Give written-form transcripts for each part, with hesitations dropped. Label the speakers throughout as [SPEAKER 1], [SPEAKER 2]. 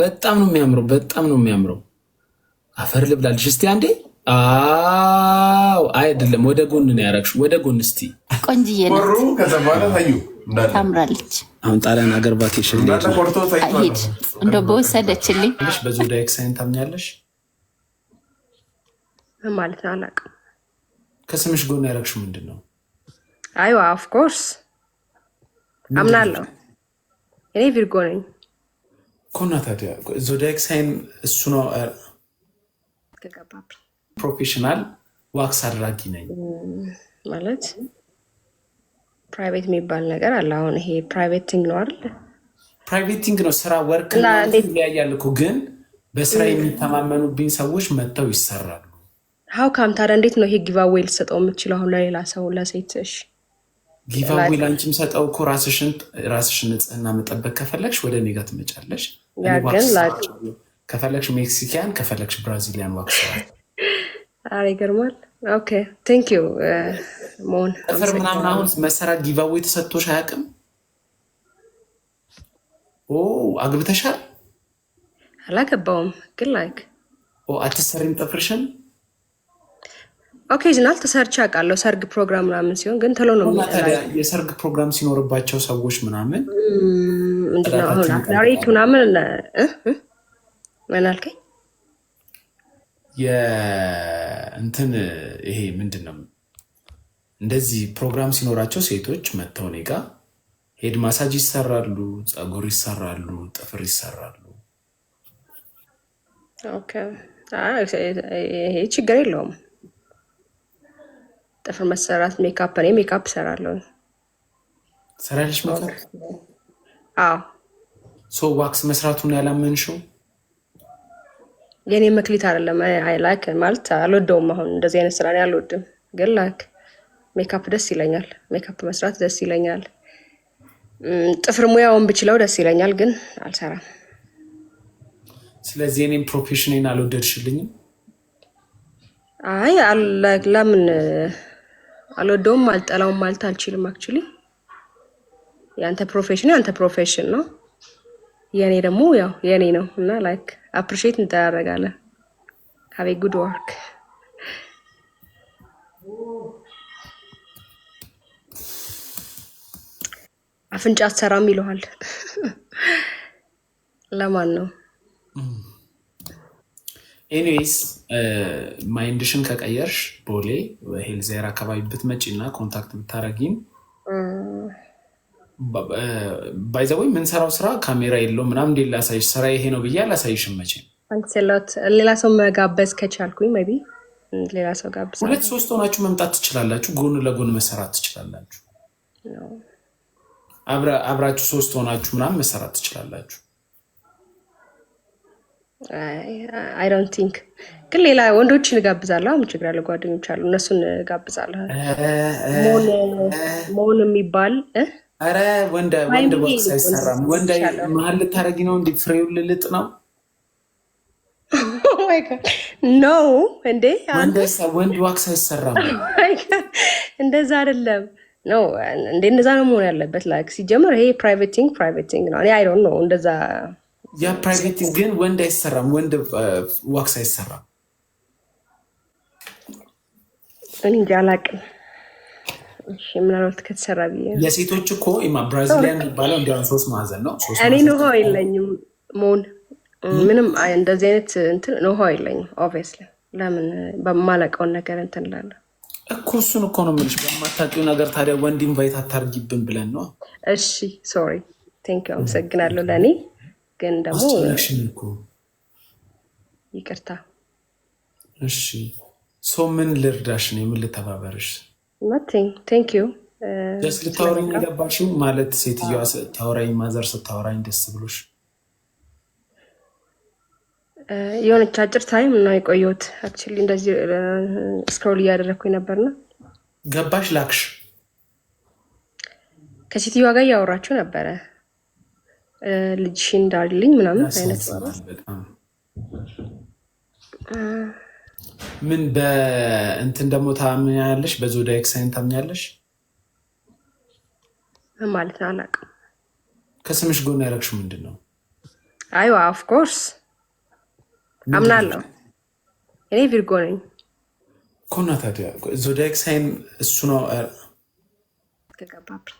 [SPEAKER 1] በጣም ነው የሚያምረው። በጣም ነው የሚያምረው። አፈር ልብላልሽ እስቲ አንዴ። አዎ አይደለም፣ ወደ ጎን ነው ያደረግሽው። ወደ ጎን እስቲ።
[SPEAKER 2] ቆንጅዬ ናት፣ ታምራለች።
[SPEAKER 1] አሁን ጣሊያን ሀገር ቫኬሽን
[SPEAKER 2] ሄድ እንደው በወሰደችልኝ።
[SPEAKER 1] በዞዲያክ ሳይን ታምኛለሽ
[SPEAKER 3] ማለት ነው? አላውቅም።
[SPEAKER 1] ከስምሽ ጎን ያደረግሽው ምንድን ነው?
[SPEAKER 3] አይዋ ኦፍኮርስ አምናለሁ። እኔ ቪርጎ ነኝ
[SPEAKER 1] እኮ። እና ታዲያ ዞዲያክ ሳይን እሱ ነው። ፕሮፌሽናል ዋክስ አድራጊ ነኝ
[SPEAKER 3] ማለት ፕራይቬት የሚባል ነገር አለ። አሁን ይሄ ፕራይቬት ቲንግ ነው አይደል?
[SPEAKER 1] ፕራይቬት ቲንግ ነው። ስራ ወርክ ይለያያል እኮ። ግን በስራ የሚተማመኑብኝ ሰዎች መጥተው ይሰራሉ።
[SPEAKER 3] ሀው ካም ታዲያ እንዴት ነው ይሄ ጊቫዌይ ልሰጠው የምችለው አሁን ለሌላ ሰው ለሴትሽ?
[SPEAKER 1] ጊቫዌይ ላንቺም ሰጠው እኮ ራስሽን ንጽህና መጠበቅ ከፈለግሽ ወደ እኔ ጋር ትመጫለሽ። ከፈለግሽ ሜክሲካን፣ ከፈለግሽ ብራዚሊያን ዋክስ።
[SPEAKER 3] አረ ይገርማል። ኦኬ ቴንክ ዩ ሞን።
[SPEAKER 1] ጥፍር ምናምን አሁን መሰራት ጊቫዌይ ተሰጥቶሽ አያውቅም? ኦ አግብተሻል?
[SPEAKER 3] አላገባውም ግን ላይክ
[SPEAKER 1] አትሰሪም ጥፍርሽን?
[SPEAKER 3] ኦኬዥናል ተሰርቼ አውቃለሁ። ሰርግ ፕሮግራም ምናምን ሲሆን ግን ቶሎ ነው።
[SPEAKER 1] ታዲያ የሰርግ ፕሮግራም ሲኖርባቸው ሰዎች ምናምን
[SPEAKER 3] ምንድነው አሁን አክላሪት ምናምን ምን አልከኝ?
[SPEAKER 1] የእንትን ይሄ ምንድን ነው እንደዚህ ፕሮግራም ሲኖራቸው ሴቶች መጥተው እኔ ጋ ሄድ ማሳጅ ይሰራሉ፣ ፀጉር ይሰራሉ፣ ጥፍር ይሰራሉ።
[SPEAKER 3] ኦኬ ይሄ ችግር የለውም። ጥፍር መሰራት፣ ሜካፕ፣ እኔ ሜካፕ እሰራለሁ።
[SPEAKER 1] ሰራልሽ ሜካፕ?
[SPEAKER 3] አዎ።
[SPEAKER 1] ሶ ዋክስ መስራቱን ያላመንሽው?
[SPEAKER 3] የኔ መክሊት አይደለም። አይ ላይክ ማለት አልወደውም። አሁን እንደዚህ አይነት ስራ አልወድም። ግን ላይክ ሜካፕ ደስ ይለኛል። ሜካፕ መስራት ደስ ይለኛል። ጥፍር ሙያውን ብችለው ደስ ይለኛል፣ ግን አልሰራም።
[SPEAKER 1] ስለዚህ እኔም ፕሮፌሽኔን አልወደድሽልኝም?
[SPEAKER 3] አይ ለምን አልወደውም አልጠላውም ማለት አልችልም። አክቹሊ ያንተ ፕሮፌሽን ነው፣ የኔ ደግሞ ያው የኔ ነው እና ላይክ አፕሪሺየት እንተያረጋለን። ሃቭ ኤ ጉድ ወርክ። አፍንጫ አትሰራም ይለዋል። ለማን ነው?
[SPEAKER 1] ኤኒዌይስ ማይንድሽን ከቀየርሽ ቦሌ ሄልዜር አካባቢ ብትመጪ እና ኮንታክት ብታረጊም ባይዘወይ የምንሰራው ስራ ካሜራ የለው ምናምን እንዴ ላሳይሽ፣ ስራ ይሄ ነው ብዬ አላሳይሽም መቼም።
[SPEAKER 3] ሌላ ሰው መጋበዝ ከቻልኩኝ ሜይ ቢ ሌላ ሰው ጋብዛ።
[SPEAKER 1] 2-3 ሆናችሁ መምጣት ትችላላችሁ። ጎን ለጎን መሰራት ትችላላችሁ። አብራችሁ 3 ሆናችሁ ምናምን መሰራት ትችላላችሁ።
[SPEAKER 3] አይ ዶንት ቲንክ ግን ሌላ ወንዶችን እጋብዛለሁ። ምን ችግር አለ? ጓደኞች አሉ፣ እነሱን እጋብዛለሁ። ሞን የሚባል
[SPEAKER 1] አረ ወንድ ዋክስ አይሰራም። ወንድ መሀል ልታረጊ ነው እንዲ ፍሬውን ልልጥ ነው
[SPEAKER 3] ኖ እንዴ
[SPEAKER 1] ወንድ ዋክስ አይሰራም።
[SPEAKER 3] እንደዛ አይደለም ነው እንዴ? እንደዛ ነው መሆን ያለበት። ላይክ ሲጀመር ይሄ ፕራይቬት ቲንግ ነው። እኔ አይ ዶንት ኖ እንደዛ
[SPEAKER 1] ያ ፕራይቬት ግን ወንድ አይሰራም። ወንድ ዋክስ አይሰራም።
[SPEAKER 3] እኔ እንጃ አላውቅም። እሺ ምናልባት ከተሰራ ብዬ
[SPEAKER 1] የሴቶች እኮ ብራዚሊያን የሚባለው እንዲያውም 3 ማዕዘን ነው።
[SPEAKER 3] እኔ ነው የለኝም ሞን ምንም እንደዚህ አይነት እንትን ነው የለኝም። ኦብቪየስሊ ለምን በማላውቀውን ነገር እንትን እላለሁ
[SPEAKER 1] እኮ። እሱን እኮ ነው የምልሽ፣ በማታውቂው ነገር ታዲያ ወንድ ኢንቫይት አታርጊብን ብለን ነው።
[SPEAKER 3] እሺ ሶሪ ቴንክ ዩ አመሰግናለሁ። ለእኔ ግን ደግሞ ይቅርታ።
[SPEAKER 1] እሺ ሶ ምን ልርዳሽ ነው? ምን ልተባበርሽ?
[SPEAKER 3] ቴንክ ዩ
[SPEAKER 1] ደስ ልታወራኝ የገባሽው ማለት ሴትዮዋ ታወራኝ፣ ማዘር ስታወራኝ ደስ ብሎሽ?
[SPEAKER 3] የሆነች አጭር ታይም ነው የቆየሁት። አክቹዋሊ እንደዚህ ስክሮል እያደረግኩኝ ነበርና
[SPEAKER 1] ገባሽ? ላክሽ?
[SPEAKER 3] ከሴትዮዋ ጋር እያወራችሁ ነበረ። ልጅሽን እንዳልልኝ ምናምን አይነት
[SPEAKER 1] በጣም ምን በእንትን ደግሞ ታምኛለሽ? በዞዲያክ ሳይን ታምኛለሽ
[SPEAKER 3] ማለት ነው? አላውቅም።
[SPEAKER 1] ከስምሽ ጎን ያደረግሽው ምንድን ነው?
[SPEAKER 3] አይዋ ኦፍ ኮርስ አምናለሁ። እኔ ቪርጎ ነኝ
[SPEAKER 1] እኮ እና ታዲያ ዞዲያክ ሳይን እሱ ነው
[SPEAKER 3] ከገባብኝ።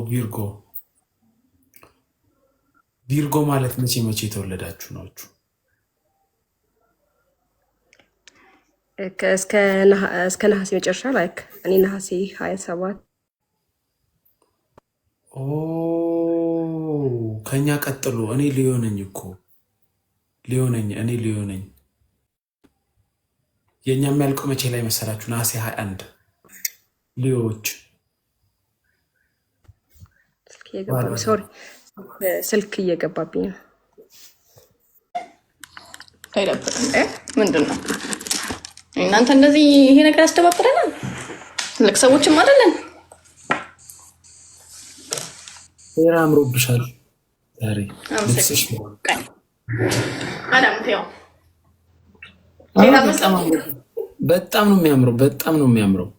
[SPEAKER 1] ቪርጎ ቪርጎ ማለት መቼ የተወለዳችሁ ናችሁ?
[SPEAKER 3] እስከ ነሐሴ መጨረሻ ላይክ እኔ ነሐሴ 27
[SPEAKER 1] ከኛ ቀጥሎ እኔ ሊሆነኝ እኮ እኔ ሊሆነኝ የእኛ የሚያልቀው መቼ ላይ መሰላችሁ? ነሐሴ 21 ሊዮዎች
[SPEAKER 3] ስልክ እየገባብኝ ነው።
[SPEAKER 2] ምንድን ነው እናንተ እንደዚህ ይሄ ነገር ያስተባብረናል? ትልቅ ሰዎችም አይደለን።
[SPEAKER 1] ሄራ አምሮብሻል ዛሬ። በጣም ነው የሚያምረው።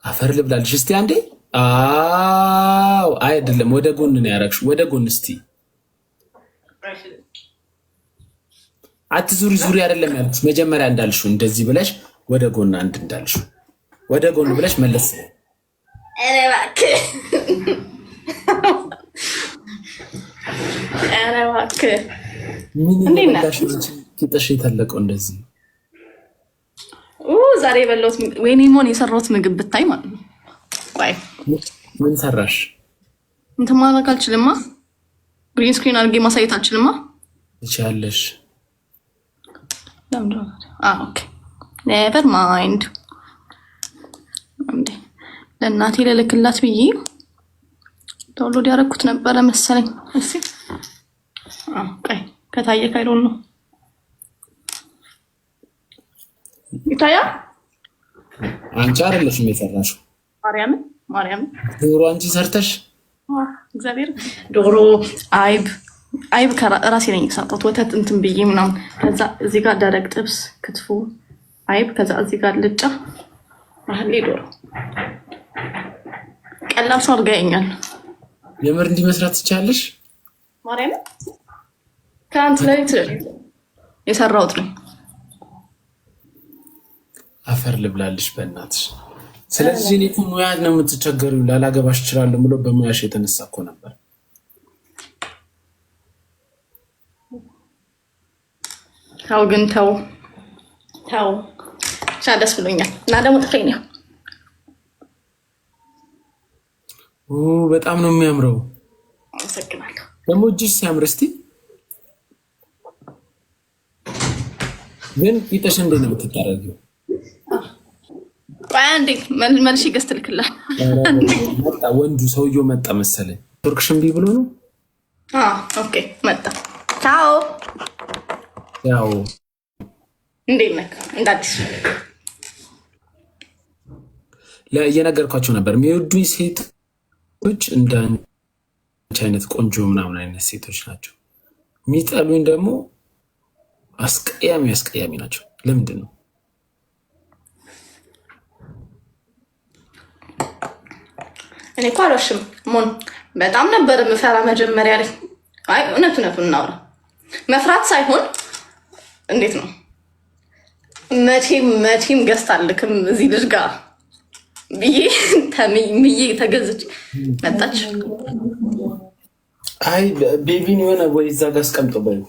[SPEAKER 1] አፈር ልብላልሽ እስቲ አንዴ። አይደለም ወደ ጎን ነው ያደረግሽው። ወደ ጎን እስቲ ዙሪ አይደለም ያልኩሽ። መጀመሪያ እንዳልሽው እንደዚህ ብለሽ ወደ ጎን አንድ እንዳልሽው ወደ ጎን ብለሽ መለስ።
[SPEAKER 2] ኧረ እባክህ
[SPEAKER 1] ምን ቂጥሽ የተለቀው እንደዚህ
[SPEAKER 2] ዛሬ የበላሁት ወይኔ ሞን የሰራሁት ምግብ ብታይ ማለት ነው። ቆይ
[SPEAKER 1] ምን ሰራሽ?
[SPEAKER 2] እንትን ማድረግ አልችልማ። ግሪን ስክሪን አድርጌ ማሳየት አልችልማ።
[SPEAKER 1] ትችያለሽ።
[SPEAKER 2] ኦኬ ኔቨር ማይንድ። ለእናቴ ልልክላት ብዬ ዳውንሎድ ያደረኩት ነበረ መሰለኝ። እስኪ ቆይ ከታየ ካይሎን ነው ይታያል።
[SPEAKER 1] አንቺ አይደለሽም የሰራሽው።
[SPEAKER 2] ማርያም
[SPEAKER 1] ዶሮ አንቺ ሰርተሽ?
[SPEAKER 2] እግዚአብሔር ዶሮ አይብ ከራሴ ነኝ የሰራሁት። ወተት እንትን ብዬ ምናምን፣ ከዛ እዚህ ጋር ደረቅ ጥብስ፣ ክትፎ፣ አይብ፣ ከዛ እዚህ ጋር ልጫ ባህሌ ዶሮ። ቀላል ሰው አድርገኸኛል።
[SPEAKER 1] የምር እንዲህ መስራት ትችያለሽ?
[SPEAKER 2] ማርያም ከአንተ ላይ የሰራሁት ነው።
[SPEAKER 1] አፈር ልብላልሽ በእናትሽ። ስለዚህ እኔ እኮ ሙያ ነው የምትቸገሪው። ላላገባሽ እችላለሁ ብሎ በሙያሽ የተነሳ እኮ ነበር።
[SPEAKER 2] ተው ግን ተው ደስ ብሎኛል። እና ደግሞ ጥፍሬ ነው
[SPEAKER 1] በጣም ነው የሚያምረው።
[SPEAKER 2] አመሰግናለሁ።
[SPEAKER 1] ደግሞ እጅሽ ሲያምር። እስቲ ግን ቂጥሽ እንዴት ነው የምትጠረጊው?
[SPEAKER 2] አንዴ መልሽ ገዝት ልክላ
[SPEAKER 1] መጣ። ወንዱ ሰውየው መጣ መሰለኝ። ቱርክሽ እምቢ ብሎ ነው።
[SPEAKER 2] ኦኬ መጣ። ቻው
[SPEAKER 1] ያው
[SPEAKER 2] እንዴት ነህ? እንዳዲስ
[SPEAKER 1] እየነገርኳቸው ነበር። የሚወዱኝ ሴቶች እንደ አንቺ አይነት ቆንጆ ምናምን አይነት ሴቶች ናቸው። የሚጠሉኝ ደግሞ አስቀያሚ ናቸው። ለምንድን ነው?
[SPEAKER 2] እኔ እኮ አልዋሽም ሞን በጣም ነበር የምፈራ መጀመሪያ ላይ። አይ እውነቱን እናውራ። መፍራት ሳይሆን እንዴት ነው መቼም ገዝታልክም እዚህ ልጅ ጋር ብዬ ተገዝች መጣች።
[SPEAKER 1] አይ ቤቢን የሆነ ወይ እዛ ጋር አስቀምጠው በይ።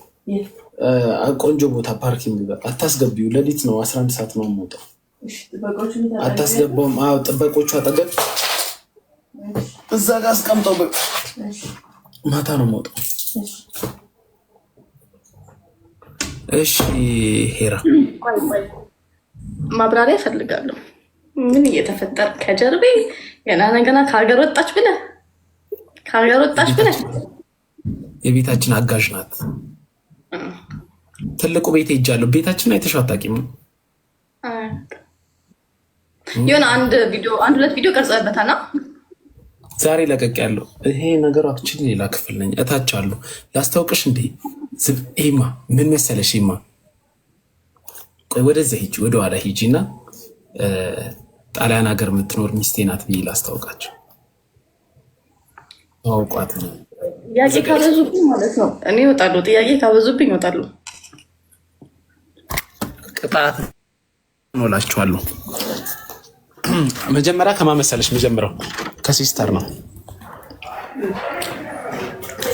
[SPEAKER 1] ቆንጆ ቦታ ፓርኪንግ ጋር አታስገቢው። ሌሊት ነው 11 ሰዓት ነው የምወጣው። አታስገባውም። ጥበቆቹ አጠገብ እዛ ጋር አስቀምጠው በይ። ማታ ነው የምወጣው። እሺ ሄራ
[SPEAKER 2] ማብራሪያ እፈልጋለሁ። ምን እየተፈጠረ ከጀርቤ ገና ከሀገር ወጣች ብለህ
[SPEAKER 1] የቤታችን አጋዥ ናት። ትልቁ ቤት ሄጃለሁ። ቤታችን አይተሽው አታውቂም?
[SPEAKER 2] የሆነ አንድ ሁለት ቪዲዮ ቀርጸበታል።
[SPEAKER 1] ዛሬ ለቀቅ ያለው ይሄ ነገሩ አክቹሊ ሌላ ክፍል ነኝ። እታች አሉ ላስታውቅሽ እንዴ ኤማ ምን መሰለሽ ኤማ ቆይ ወደዚያ ሂጂ ወደ ኋላ ሂጂ እና ጣሊያን ሀገር የምትኖር ሚስቴ ናት ብዬ ላስታውቃቸው። ታውቋት
[SPEAKER 2] ጥያቄ ካበዙብኝ ማለት ነው እኔ እወጣለሁ። ጥያቄ ካበዙብኝ እወጣለሁ።
[SPEAKER 1] ቅጣት እኖላችኋለሁ። መጀመሪያ ከማመሰለሽ መጀመሪያው ከሲስተር ነው።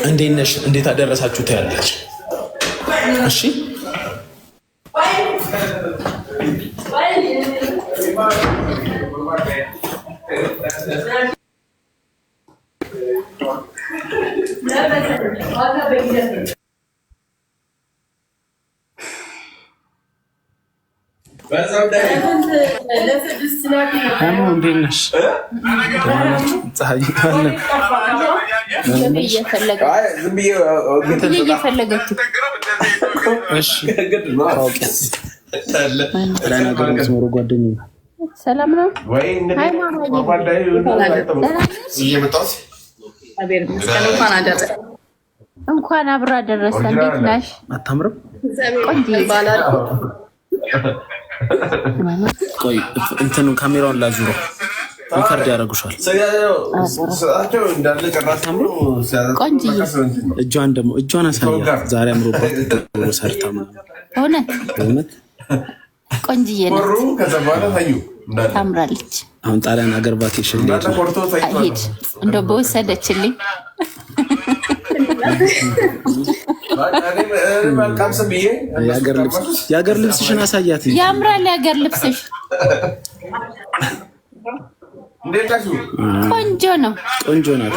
[SPEAKER 1] እንዴት ነሽ? እንዴት አደረሳችሁ ትያለች። እሺ እንዴት ነሽ?
[SPEAKER 4] ሰላም ነው። እንኳን አብራ ደረሰ። እንዴት ነሽ?
[SPEAKER 1] አታምርም?
[SPEAKER 4] ቆንጆ ይባላል።
[SPEAKER 1] ቆይ እንትኑ ካሜራውን ላዙረው ሪከርድ ያደርጉሻል።
[SPEAKER 4] ቆንጆ
[SPEAKER 1] እጇን ደግሞ እጇን አሳያት። ዛሬ አምሮባት ሰርታ እውነት
[SPEAKER 4] ቆንጅዬ ናት፣ ታምራለች።
[SPEAKER 1] አሁን ጣሊያን ሀገር ቫኬሽን
[SPEAKER 4] ሄድ እንደው በወሰደችልኝ
[SPEAKER 1] የሀገር ልብስሽን አሳያት።
[SPEAKER 4] ያምራል የሀገር ልብስሽ፣ ቆንጆ ነው።
[SPEAKER 1] ቆንጆ ናት፣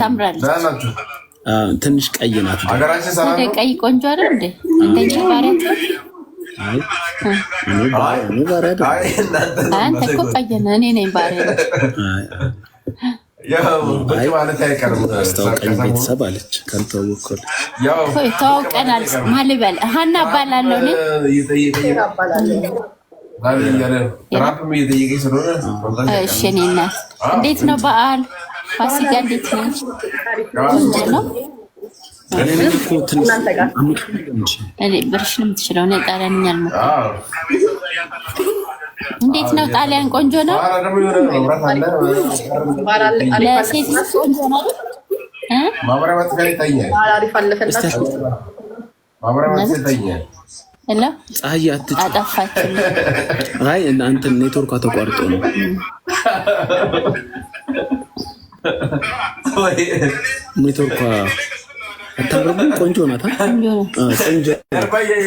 [SPEAKER 4] ታምራለች።
[SPEAKER 1] ትንሽ ቀይ ናት።
[SPEAKER 4] ወደ ቀይ ቆንጆ አይደል እንዴ? እንደኛ ባሪያት አንተ እኮ ቀይ ነህ፣ እኔ ነኝ ባሪያ።
[SPEAKER 1] አስታውቀኝ ቤተሰብ አለች። ካልተዋወቅኩልሽ
[SPEAKER 4] ተዋውቀናል። ማን ልበል? ሀና እባላለሁ እኔ። እሺ እኔ እናት፣ እንዴት ነው በዓል ፋሲካ? እንዴት ነው? ነው ብርሽ ነው የምትችለው? እኔ ጣሊያንኛ አልሞክርም። እንዴት ነው ጣሊያን? ቆንጆ ነው። ለሴት ቆንጆ ነው።
[SPEAKER 1] ፀሐይ
[SPEAKER 4] አጠፋችን።
[SPEAKER 1] አይ እናንተ ኔትወርኳ ተቋርጦ ነው። ኔትወርኳ አታምርም? ቆንጆ ናት። ቆንጆ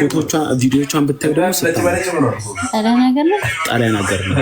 [SPEAKER 1] ፎቶቿ ቪዲዮቿን ብታዩ ደግሞ
[SPEAKER 4] ጣሊያን ሀገር ነው።
[SPEAKER 1] ጣሊያን ሀገር ነው።